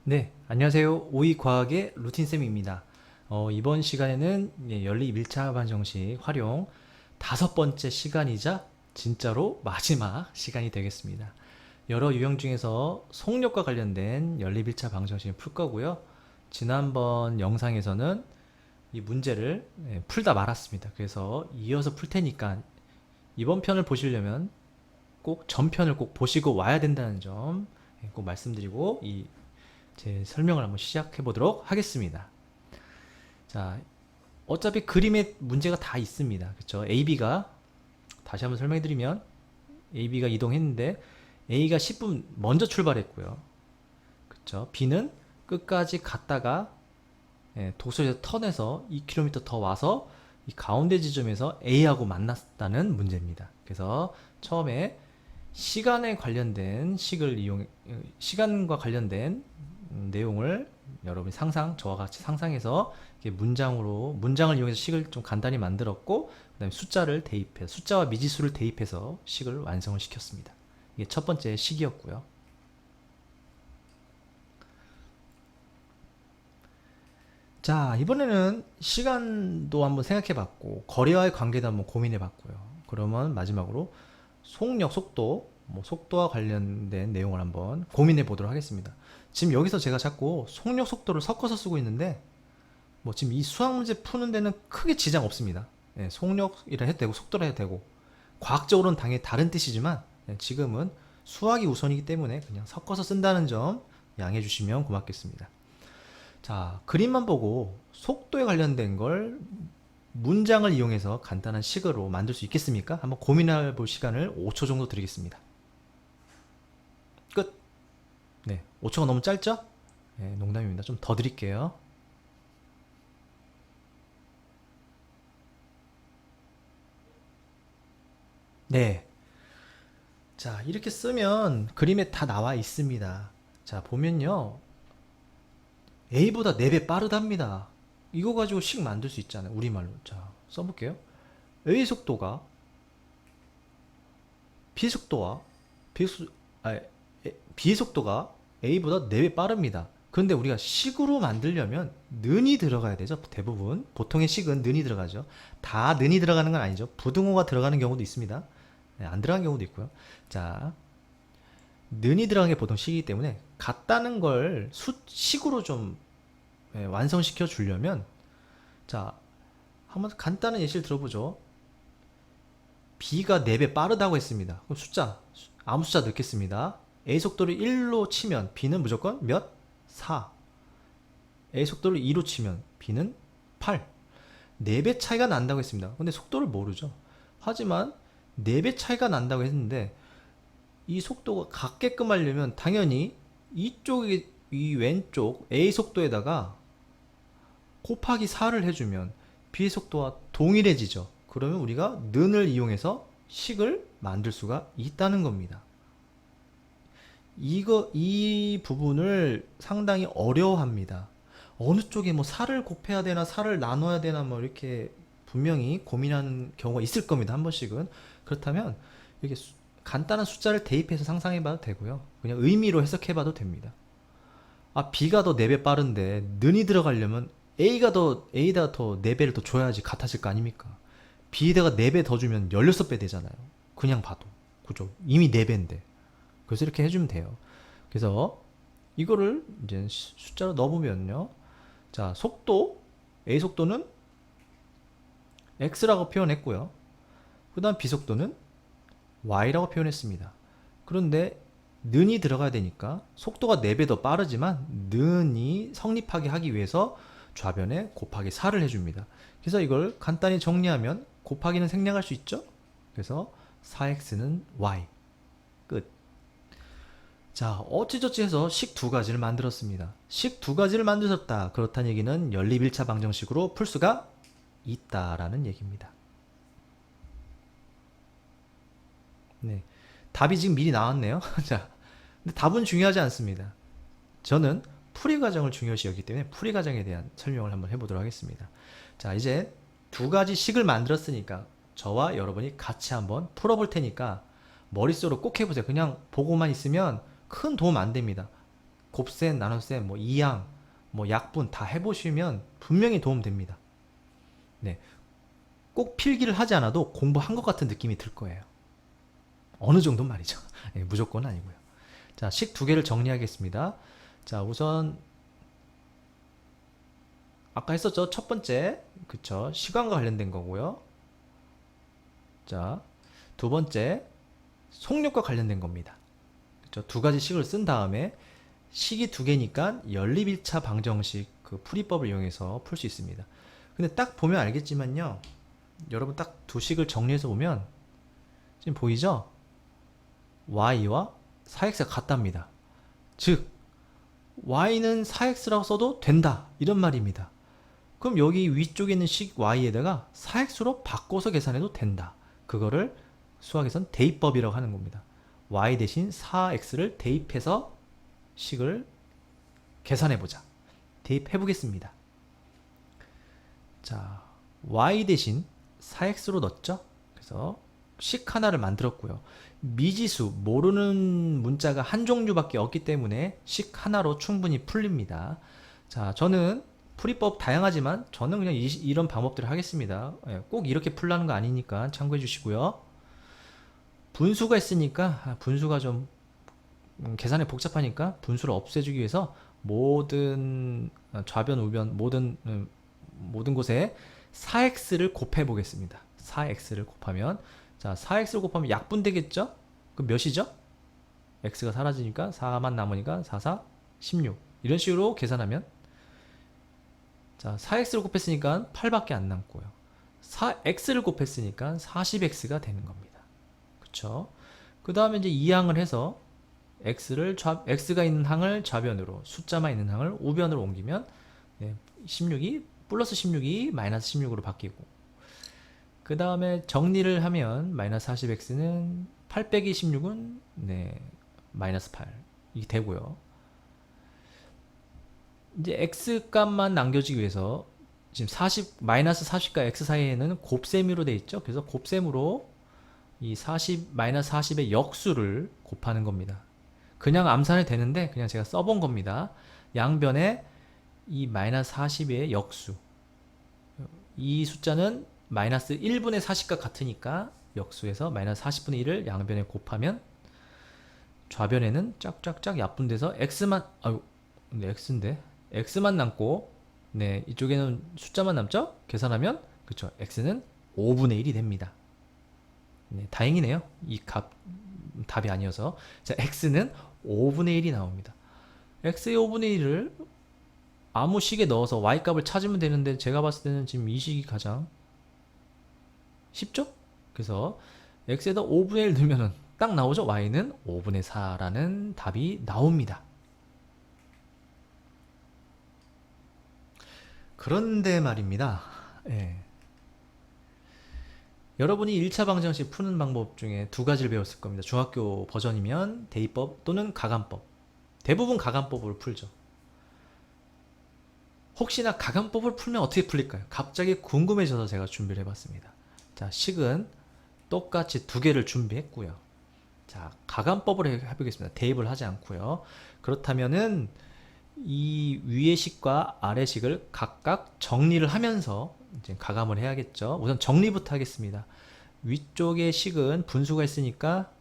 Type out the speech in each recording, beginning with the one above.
네, 안녕하세요. 오이과학의 루틴쌤입니다. 이번 시간에는 연리 밀착 방정식 활용 5번째 시간이자 진짜로 마지막 시간이 되겠습니다. 여러 유형 중에서 속력과 관련된 연리 밀착 방정식을 풀 거고요. 지난번 영상에서는 이 문제를 풀다 말았습니다. 그래서 이어서 풀 테니까 이번 편을 보시려면 꼭 전편을 꼭 보시고 와야 된다는 점 꼭 말씀드리고 제 설명을 한번 시작해 보도록 하겠습니다. 자, 어차피 그림에 문제가 다 있습니다. 그쵸? AB가, 다시 한번 설명해 드리면, AB가 이동했는데, A가 10분 먼저 출발했고요. 그쵸? B는 끝까지 갔다가, 독서에서 턴해서 2km 더 와서, 이 가운데 지점에서 A하고 만났다는 문제입니다. 그래서 처음에 시간과 관련된 내용을 여러분이 저와 같이 상상해서 문장을 이용해서 식을 좀 간단히 만들었고, 그 다음에 숫자와 미지수를 대입해서 식을 완성을 시켰습니다. 이게 첫 번째 식이었고요. 자, 이번에는 시간도 한번 생각해 봤고, 거리와의 관계도 한번 고민해 봤고요. 그러면 마지막으로 속도와 관련된 내용을 한번 고민해 보도록 하겠습니다. 지금 여기서 제가 자꾸 속력, 속도를 섞어서 쓰고 있는데, 지금 이 수학 문제 푸는 데는 크게 지장 없습니다. 속력이라 해도 되고, 속도라 해도 되고, 과학적으로는 당연히 다른 뜻이지만, 지금은 수학이 우선이기 때문에 그냥 섞어서 쓴다는 점 양해해 주시면 고맙겠습니다. 자, 그림만 보고 속도에 관련된 걸 문장을 이용해서 간단한 식으로 만들 수 있겠습니까? 한번 고민해 볼 시간을 5초 정도 드리겠습니다. 끝. 네, 5초가 너무 짧죠? 네, 농담입니다. 좀 더 드릴게요. 네. 자, 이렇게 쓰면 그림에 다 나와 있습니다. 자, 보면요. A보다 4배 빠르답니다. 이거 가지고 식 만들 수 있잖아요. 우리말로. 자, 써볼게요. A 속도가 B 속도와 B, 속, 아, B 속도가 A보다 4배 빠릅니다. 그런데 우리가 식으로 만들려면 는이 들어가야 되죠. 대부분. 보통의 식은 는이 들어가죠. 다 는이 들어가는 건 아니죠. 부등호가 들어가는 경우도 있습니다. 네, 안 들어가는 경우도 있고요. 자, 는이 들어가는 게 보통 식이기 때문에 같다는 걸 식으로 좀 완성시켜 주려면, 자, 한번 간단한 예시를 들어보죠. B가 4배 빠르다고 했습니다. 그럼 아무 숫자 넣겠습니다. A 속도를 1로 치면 B는 무조건 몇? 4. A 속도를 2로 치면 B는 8. 4배 차이가 난다고 했습니다. 근데 속도를 모르죠. 하지만 4배 차이가 난다고 했는데, 이 속도가 같게끔 하려면 당연히 이 왼쪽 A 속도에다가 곱하기 4를 해주면 B의 속도와 동일해지죠. 그러면 우리가 는을 이용해서 식을 만들 수가 있다는 겁니다. 이 부분을 상당히 어려워합니다. 어느 쪽에 4를 곱해야 되나 4를 나눠야 되나 이렇게 분명히 고민하는 경우가 있을 겁니다. 한 번씩은. 그렇다면 이렇게 간단한 숫자를 대입해서 상상해 봐도 되고요. 그냥 의미로 해석해 봐도 됩니다. B가 더 4배 빠른데 는이 들어가려면 A가 더 4배를 더 줘야지 같아질 거 아닙니까? B에다가 4배 더 주면 16배 되잖아요. 그냥 봐도. 그죠? 이미 4배인데. 그래서 이렇게 해주면 돼요. 그래서 이거를 이제 숫자로 넣어보면요. 자, A 속도는 X라고 표현했고요. 그 다음 B 속도는 Y라고 표현했습니다. 그런데 는이 들어가야 되니까 속도가 4배 더 빠르지만 는이 성립하게 하기 위해서 좌변에 곱하기 4를 해줍니다. 그래서 이걸 간단히 정리하면 곱하기는 생략할 수 있죠? 그래서 4x는 y. 끝. 자, 어찌저찌 해서 식 2가지를 만들었습니다. 식 2가지를 만들었다. 그렇다는 얘기는 연립 1차 방정식으로 풀 수가 있다라는 얘기입니다. 네. 답이 지금 미리 나왔네요. 자, 근데 답은 중요하지 않습니다. 저는 풀이 과정을 중요시 여기기 때문에 풀이 과정에 대한 설명을 한번 해보도록 하겠습니다. 자, 이제 2가지 식을 만들었으니까 저와 여러분이 같이 한번 풀어볼 테니까 머릿속으로 꼭 해보세요. 그냥 보고만 있으면 큰 도움 안 됩니다. 곱셈, 나눗셈, 뭐 이항, 뭐 약분 다 해보시면 분명히 도움됩니다. 네, 꼭 필기를 하지 않아도 공부한 것 같은 느낌이 들 거예요. 어느 정도는 말이죠. 네, 무조건은 아니고요. 자, 식 두 개를 정리하겠습니다. 자, 우선 아까 했었죠. 첫 번째, 그쵸, 시간과 관련된 거고요. 자, 두 번째, 속력과 관련된 겁니다. 그쵸, 두 가지 식을 쓴 다음에 식이 두 개니까 연립 1차 방정식 그 풀이법을 이용해서 풀 수 있습니다. 근데 딱 보면 알겠지만요, 여러분 딱 두 식을 정리해서 보면 지금 보이죠? y와 4x가 같답니다. 즉 y는 4x라고 써도 된다, 이런 말입니다. 그럼 여기 위쪽에 있는 식 y에다가 4x로 바꿔서 계산해도 된다. 그거를 수학에선 대입법이라고 하는 겁니다. y 대신 4x를 대입해서 식을 계산해보자. 대입해보겠습니다. 자, y 대신 4x로 넣었죠? 그래서 식 하나를 만들었고요. 미지수, 모르는 문자가 한 종류밖에 없기 때문에 식 하나로 충분히 풀립니다. 자, 저는 풀이법 다양하지만 저는 그냥 이런 방법들을 하겠습니다. 꼭 이렇게 풀라는 거 아니니까 참고해 주시고요. 분수가 있으니까 분수가 좀 계산이 복잡하니까 분수를 없애주기 위해서 모든 좌변, 우변, 모든 곳에 4x를 곱해 보겠습니다. 4x를 곱하면, 자, 4x를 곱하면 약분 되겠죠? 그럼 몇이죠? x가 사라지니까 4만 남으니까 4, 4, 16. 이런 식으로 계산하면, 자, 4x를 곱했으니까 8밖에 안 남고요. 4x를 곱했으니까 40x가 되는 겁니다. 그쵸? 그 다음에 이제 이항을 해서 x가 있는 항을 좌변으로, 숫자만 있는 항을 우변으로 옮기면 16이 플러스 16이 마이너스 16으로 바뀌고, 그 다음에 정리를 하면 마이너스 40x는 8 빼기 16은 마이너스 8 이게 되고요. 이제 x 값만 남겨주기 위해서 지금 마이너스 40과 x 사이에는 곱셈으로 되어 있죠. 그래서 곱셈으로 이 40 마이너스 40의 역수를 곱하는 겁니다. 그냥 암산이 되는데 그냥 제가 써본 겁니다. 양변에 이 마이너스 40의 역수, 이 숫자는 마이너스 1분의 40과 같으니까 역수에서 마이너스 40분의 1을 양변에 곱하면 좌변에는 쫙쫙쫙 약분돼서 x만, x인데 x만 남고, 이쪽에는 숫자만 남죠? 계산하면, 그쵸, x는 5분의 1이 됩니다. 다행이네요. 이 답이 아니어서. 자, x는 5분의 1이 나옵니다. x의 5분의 1을 아무 식에 넣어서 y 값을 찾으면 되는데, 제가 봤을 때는 지금 이 식이 가장 쉽죠? 그래서 x에다 5분의 1 넣으면 딱 나오죠? y는 5분의 4라는 답이 나옵니다. 그런데 말입니다. 여러분이 1차 방정식 푸는 방법 중에 두 가지를 배웠을 겁니다. 중학교 버전이면 대입법 또는 가감법. 대부분 가감법으로 풀죠. 혹시나 가감법을 풀면 어떻게 풀릴까요? 갑자기 궁금해져서 제가 준비를 해봤습니다. 자, 식은 똑같이 두 개를 준비했고요. 자, 가감법으로 해보겠습니다. 대입을 하지 않고요. 그렇다면은 이 위의 식과 아래 식을 각각 정리를 하면서 이제 가감을 해야겠죠. 우선 정리부터 하겠습니다. 위쪽의 식은 분수가 있으니까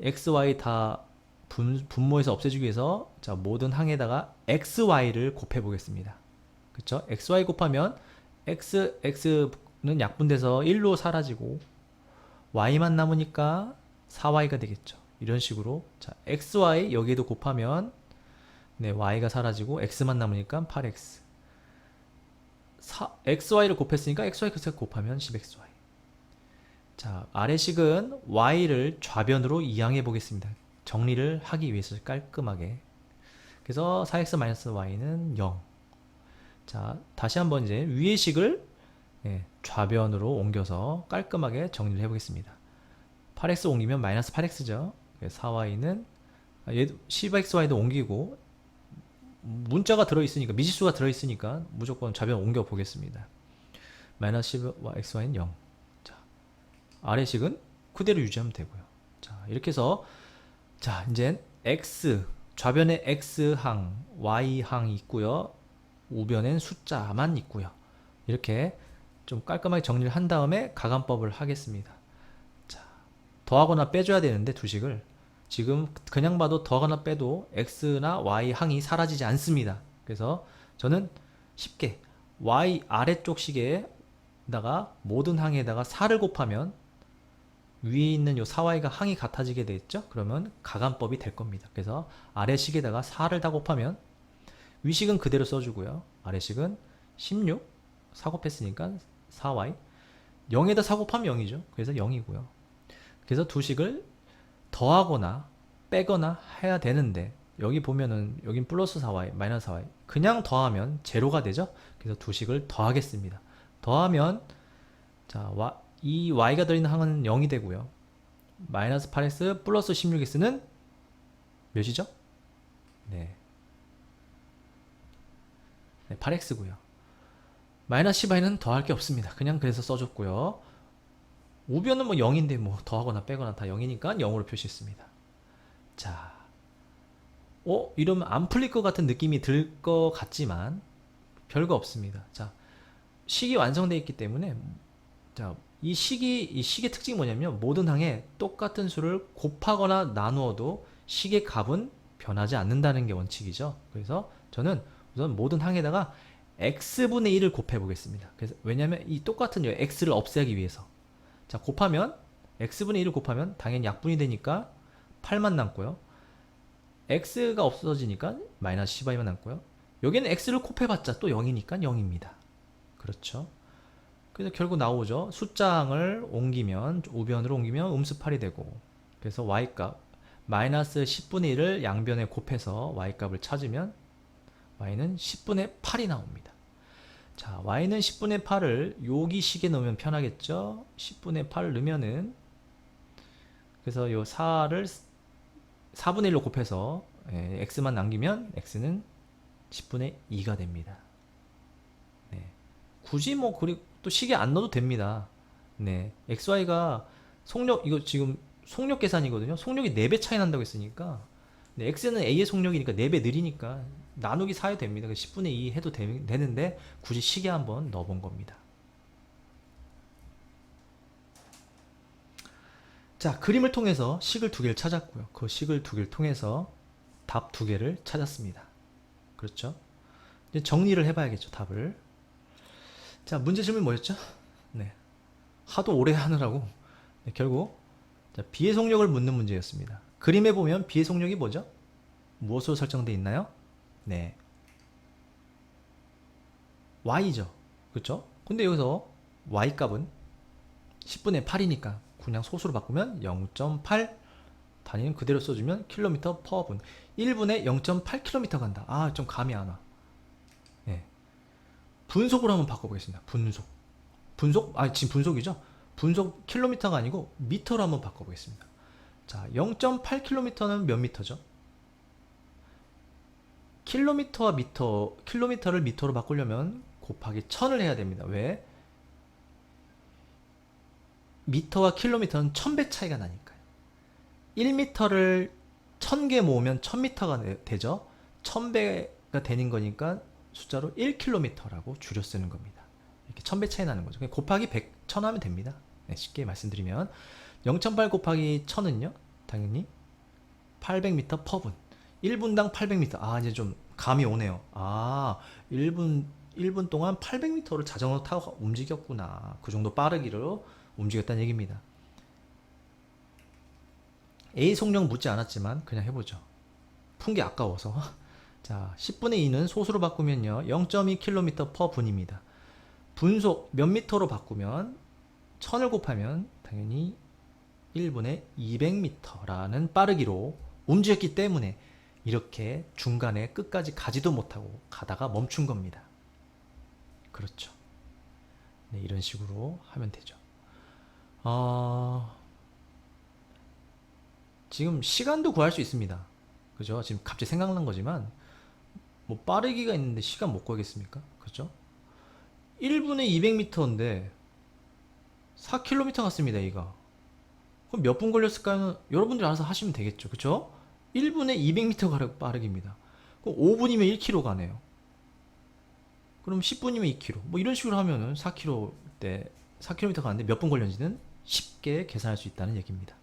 x, y 다 분모해서 없애주기 위해서, 자, 모든 항에다가 x, y를 곱해 보겠습니다. 그쵸? x, y 곱하면 x는 약분돼서 1로 사라지고 y만 남으니까 4y가 되겠죠. 이런 식으로, 자, x, y 여기에도 곱하면 y가 사라지고 x만 남으니까 8x. xy를 곱했으니까 xy 곱하면 10xy. 자, 아래식은 y를 좌변으로 이항해 보겠습니다. 정리를 하기 위해서 깔끔하게. 그래서 4x-y는 0. 자, 다시 한번 이제 위의 식을 좌변으로 옮겨서 깔끔하게 정리를 해보겠습니다. 8x 옮기면 마이너스 8x죠. 4y는 10xy도 옮기고, 문자가 들어있으니까, 미지수가 들어있으니까 무조건 좌변 옮겨 보겠습니다. 마이너스 10xy는 0. 자, 아래식은 그대로 유지하면 되고요. 자, 이렇게 해서, 자, 이제 x 좌변에 x항, y항이 있고요. 우변엔 숫자만 있고요. 이렇게 좀 깔끔하게 정리를 한 다음에 가감법을 하겠습니다. 자, 더하거나 빼줘야 되는데 두식을 지금 그냥 봐도 더하거나 빼도 x나 y 항이 사라지지 않습니다. 그래서 저는 쉽게 y 아래쪽 식에다가 모든 항에다가 4를 곱하면 위에 있는 요 4y가 항이 같아지게 되겠죠? 그러면 가감법이 될 겁니다. 그래서 아래식에다가 4를 다 곱하면 위식은 그대로 써주고요. 아래식은 16, 4 곱했으니까 4y 0에다 4 곱하면 0이죠. 그래서 0이고요. 그래서 두 식을 더하거나 빼거나 해야 되는데 여기 보면은 여긴 플러스 4y, 마이너스 4y 그냥 더하면 제로가 되죠. 그래서 두 식을 더하겠습니다. 더하면 자, 이 y가 들어있는 항은 0이 되고요. 마이너스 8x 플러스 16x는 몇이죠? 네, 8x고요. 마이너스 10y는 더할 게 없습니다. 그냥 그래서 써줬고요. 우변은 뭐 0인데 뭐 더하거나 빼거나 다 0이니까 0으로 표시했습니다. 자, 이러면 안 풀릴 것 같은 느낌이 들 것 같지만 별거 없습니다. 자, 식이 완성되어 있기 때문에 자, 이 식의 특징이 뭐냐면 모든 항에 똑같은 수를 곱하거나 나누어도 식의 값은 변하지 않는다는 게 원칙이죠. 그래서 저는 우선 모든 항에다가 x분의 1을 곱해 보겠습니다. 그래서 왜냐면 이 똑같은 x를 없애기 위해서 자, 곱하면 x분의 1을 곱하면 당연히 약분이 되니까 8만 남고요. x가 없어지니까 마이너스 10y만 남고요. 여기는 x를 곱해봤자 또 0이니까 0입니다. 그렇죠. 그래서 결국 나오죠. 숫자항을 옮기면 우변으로 옮기면 음수 8이 되고 그래서 y값 마이너스 10분의 1을 양변에 곱해서 y값을 찾으면 y는 10분의 8이 나옵니다. 자, y는 10분의 8을 여기 식에 넣으면 편하겠죠. 10분의 8을 넣으면은 그래서 요 4를 4분의 1로 곱해서 x만 남기면 x는 10분의 2가 됩니다. 네. 굳이 뭐 그리고 또 식에 안 넣어도 됩니다. 네. xy가 속력 이거 지금 속력 계산이거든요. 속력이 4배 차이 난다고 했으니까 네, x는 a의 속력이니까 4배 느리니까 나누기 4에 됩니다. 10분의 2 해도 되는데 굳이 식에 한번 넣어본 겁니다. 자, 그림을 통해서 식을 두 개를 찾았고요. 그 식을 두 개를 통해서 답 두 개를 찾았습니다. 그렇죠? 이제 정리를 해봐야겠죠, 답을. 자, 문제 질문이 뭐였죠? 네. 하도 오래 하느라고 네, 결국 자, 비의 속력을 묻는 문제였습니다. 그림에 보면 비의 속력이 뭐죠? 무엇으로 설정되어 있나요? 네. y죠. 그렇죠? 근데 여기서 y 값은 10분의 8이니까 그냥 소수로 바꾸면 0.8 단위는 그대로 써주면 킬로미터 퍼 분 1분에 0.8km 간다. 아, 좀 감이 안 와. 네. 분속으로 한번 바꿔보겠습니다. 분속? 아, 지금 분속이죠? 분속 킬로미터가 아니고 미터로 한번 바꿔보겠습니다. 자, 0.8km는 몇 미터죠? 킬로미터와 미터, 킬로미터를 미터로 바꾸려면 곱하기 1000을 해야 됩니다. 왜? 미터와 킬로미터는 1000배 차이가 나니까요. 1미터를 1000개 모으면 1000미터가 되죠. 1000배가 되는 거니까 숫자로 1km라고 줄여 쓰는 겁니다. 이렇게 1000배 차이 나는 거죠. 곱하기 100, 1000 하면 됩니다. 네, 쉽게 말씀드리면 0.8 곱하기 1000은요. 당연히 800m per 분. 1분당 800m. 아, 이제 좀 감이 오네요. 아, 1분 동안 800m를 자전거 타고 움직였구나. 그 정도 빠르기로 움직였다는 얘기입니다. A 속력 묻지 않았지만 그냥 해보죠. 푼 게 아까워서. 자, 10분의 2는 소수로 바꾸면요 0.2km per 분입니다. 분속 몇 미터로 바꾸면 1000을 곱하면 당연히 1분에 200m라는 빠르기로 움직였기 때문에 이렇게 중간에 끝까지 가지도 못하고 가다가 멈춘 겁니다. 그렇죠. 네, 이런 식으로 하면 되죠. 지금 시간도 구할 수 있습니다. 그죠? 지금 갑자기 생각난 거지만 뭐 빠르기가 있는데 시간 못 구하겠습니까? 그죠? 1분에 200m인데 4km 갔습니다. 이거. 그럼 몇 분 걸렸을까요? 여러분들이 알아서 하시면 되겠죠. 그죠? 1분에 200m 빠르기입니다. 그럼 5분이면 1km 가네요. 그럼 10분이면 2km. 뭐 이런 식으로 하면은 4km 때 4km 가는데 몇 분 걸렸는지는 쉽게 계산할 수 있다는 얘기입니다.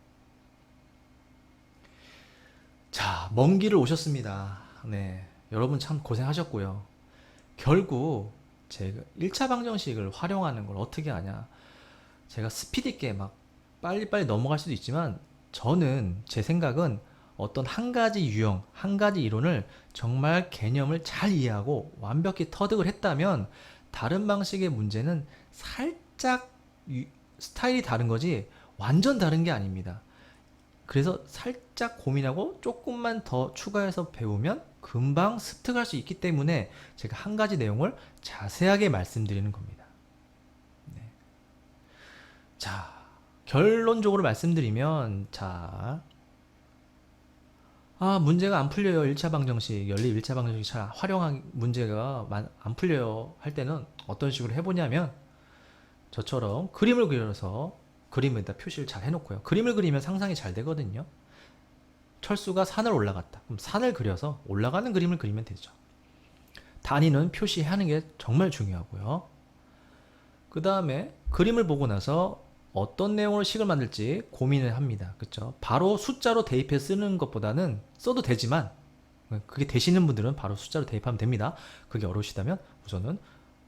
자, 먼 길을 오셨습니다. 네. 여러분 참 고생하셨고요. 결국 제가 1차 방정식을 활용하는 걸 어떻게 하냐. 제가 스피드 있게 막 빨리빨리 넘어갈 수도 있지만 저는 제 생각은 어떤 한 가지 유형, 한 가지 이론을 정말 개념을 잘 이해하고 완벽히 터득을 했다면 다른 방식의 문제는 살짝 스타일이 다른 거지 완전 다른 게 아닙니다. 그래서 살짝 고민하고 조금만 더 추가해서 배우면 금방 습득할 수 있기 때문에 제가 한 가지 내용을 자세하게 말씀드리는 겁니다. 네. 자, 결론적으로 말씀드리면, 자, 문제가 안 풀려요. 1차 방정식, 연립 1차 방정식 잘 활용한 문제가 안 풀려요. 할 때는 어떤 식으로 해보냐면, 저처럼 그림을 그려서 그림에다 표시를 잘 해놓고요. 그림을 그리면 상상이 잘 되거든요. 철수가 산을 올라갔다. 그럼 산을 그려서 올라가는 그림을 그리면 되죠. 단위는 표시하는 게 정말 중요하고요. 그 다음에 그림을 보고 나서 어떤 내용으로 식을 만들지 고민을 합니다. 그쵸? 바로 숫자로 대입해 쓰는 것보다는 써도 되지만 그게 되시는 분들은 바로 숫자로 대입하면 됩니다. 그게 어려우시다면 우선은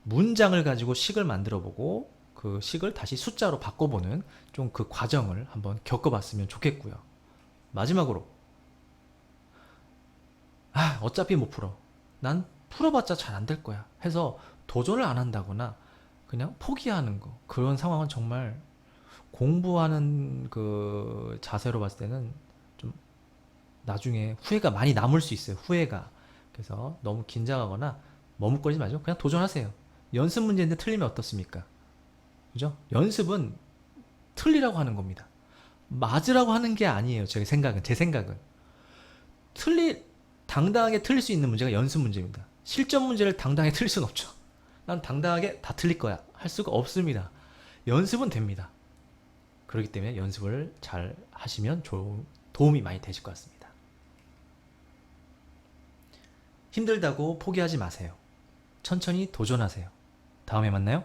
문장을 가지고 식을 만들어 보고 그 식을 다시 숫자로 바꿔보는 좀 그 과정을 한번 겪어봤으면 좋겠고요. 마지막으로 어차피 못 풀어. 난 풀어봤자 잘 안 될 거야. 해서 도전을 안 한다거나 그냥 포기하는 거. 그런 상황은 정말 공부하는 그 자세로 봤을 때는 좀 나중에 후회가 많이 남을 수 있어요. 후회가. 그래서 너무 긴장하거나 머뭇거리지 마시고 그냥 도전하세요. 연습 문제인데 틀리면 어떻습니까? 그죠? 연습은 틀리라고 하는 겁니다. 맞으라고 하는 게 아니에요. 제 생각은. 당당하게 틀릴 수 있는 문제가 연습 문제입니다. 실전 문제를 당당하게 틀릴 수는 없죠. 난 당당하게 다 틀릴 거야. 할 수가 없습니다. 연습은 됩니다. 그렇기 때문에 연습을 잘 하시면 도움이 많이 되실 것 같습니다. 힘들다고 포기하지 마세요. 천천히 도전하세요. 다음에 만나요.